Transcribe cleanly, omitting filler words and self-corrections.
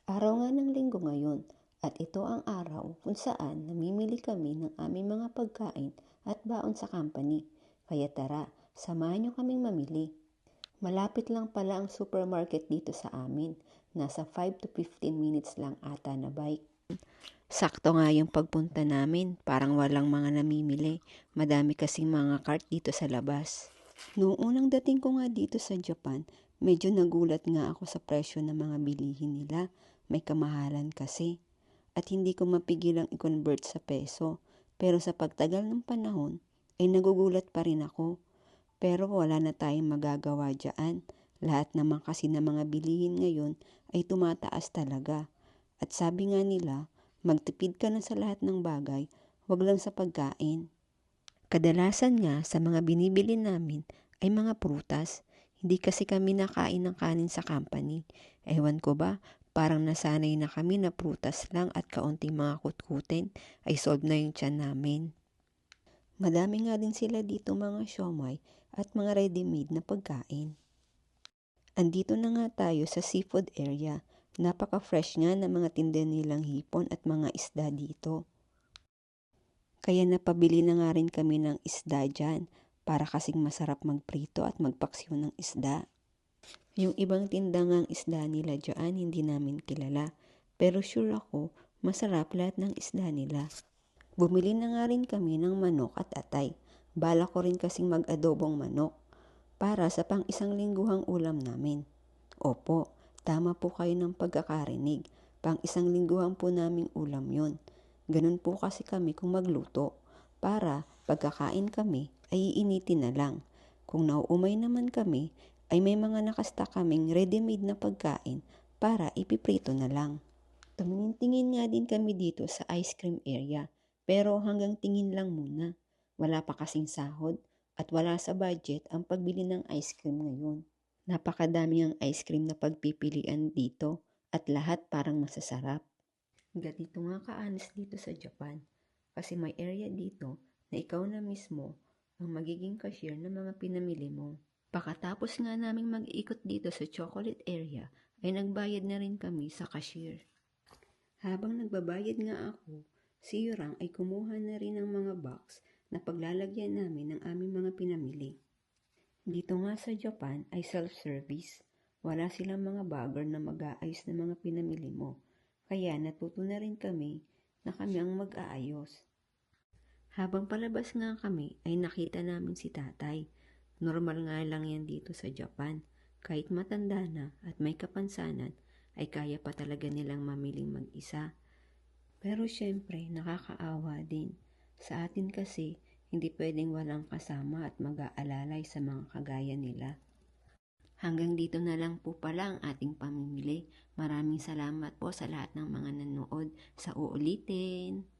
Araw nga ng linggo ngayon at ito ang araw kung saan namimili kami ng aming mga pagkain at baon sa company. Kaya tara, samahan niyo kaming mamili. Malapit lang pala ang supermarket dito sa amin. Nasa 5 to 15 minutes lang ata na bike. Sakto nga yung pagpunta namin, parang walang mga namimili. Madami kasing mga cart dito sa labas. Noong unang dating ko nga dito sa Japan, medyo nagulat nga ako sa presyo ng mga bilihin nila. May kamahalan kasi. At hindi ko mapigilang i-convert sa peso. Pero sa pagtagal ng panahon, ay nagugulat pa rin ako. Pero wala na tayong magagawa dyan. Lahat naman kasi ng mga bilihin ngayon ay tumataas talaga. At sabi nga nila, magtipid ka na sa lahat ng bagay, wag lang sa pagkain. Kadalasan nga sa mga binibili namin ay mga prutas. Hindi kasi kami nakain ng kanin sa company. Ewan ko ba, parang nasanay na kami na prutas lang at kaunting mga kutkutin ay solve na yung tiyan namin. Madami nga din sila dito mga siomai at mga ready-made na pagkain. Andito na nga tayo sa seafood area. Napaka-fresh nga ng mga tinda nilang hipon at mga isda dito. Kaya napabili na nga rin kami ng isda dyan para kasing masarap magprito at magpaksiw ng isda. Yung ibang tindangang isda nila dyan hindi namin kilala, pero sure ako masarap lahat ng isda nila. Bumili na nga rin kami ng manok at atay. Bala ko rin kasing mag-adobong manok para sa pang isang lingguhang ulam namin. Opo, tama po kayo ng pagkakarinig. Pang isang lingguhan po naming ulam yon. Ganun po kasi kami kung magluto. Para pagkakain kami ay iinitin na lang. Kung nauumay naman kami ay may mga nakasta kaming ready-made na pagkain para ipiprito na lang. Tumingin-tingin nga din kami dito sa ice cream area. Pero hanggang tingin lang muna. Wala pa kasing sahod at wala sa budget ang pagbili ng ice cream ngayon. Napakadami ang ice cream na pagpipilian dito at lahat parang masasarap. Ganito nga kaanis dito sa Japan kasi may area dito na ikaw na mismo ang magiging cashier ng mga pinamili mo. Pagkatapos nga naming mag-ikot dito sa chocolate area ay nagbayad na rin kami sa cashier. Habang nagbabayad nga ako, si Yurang ay kumuha na rin ng mga box na paglalagyan namin ng aming mga pinamili. Dito nga sa Japan ay self-service. Wala silang mga bagger na mag-aayos ng mga pinamili mo. Kaya natuto na rin kami na kami ang mag-aayos. Habang palabas nga kami ay nakita namin si tatay. Normal nga lang yan dito sa Japan. Kahit matanda na at may kapansanan ay kaya pa talaga nilang mamiling mag-isa. Pero syempre nakakaawa din. Sa atin kasi hindi pwedeng walang kasama at mag-aalalay sa mga kagaya nila. Hanggang dito na lang po pala ang ating pamimili. Maraming salamat po sa lahat ng mga nanood. Sa uulitin!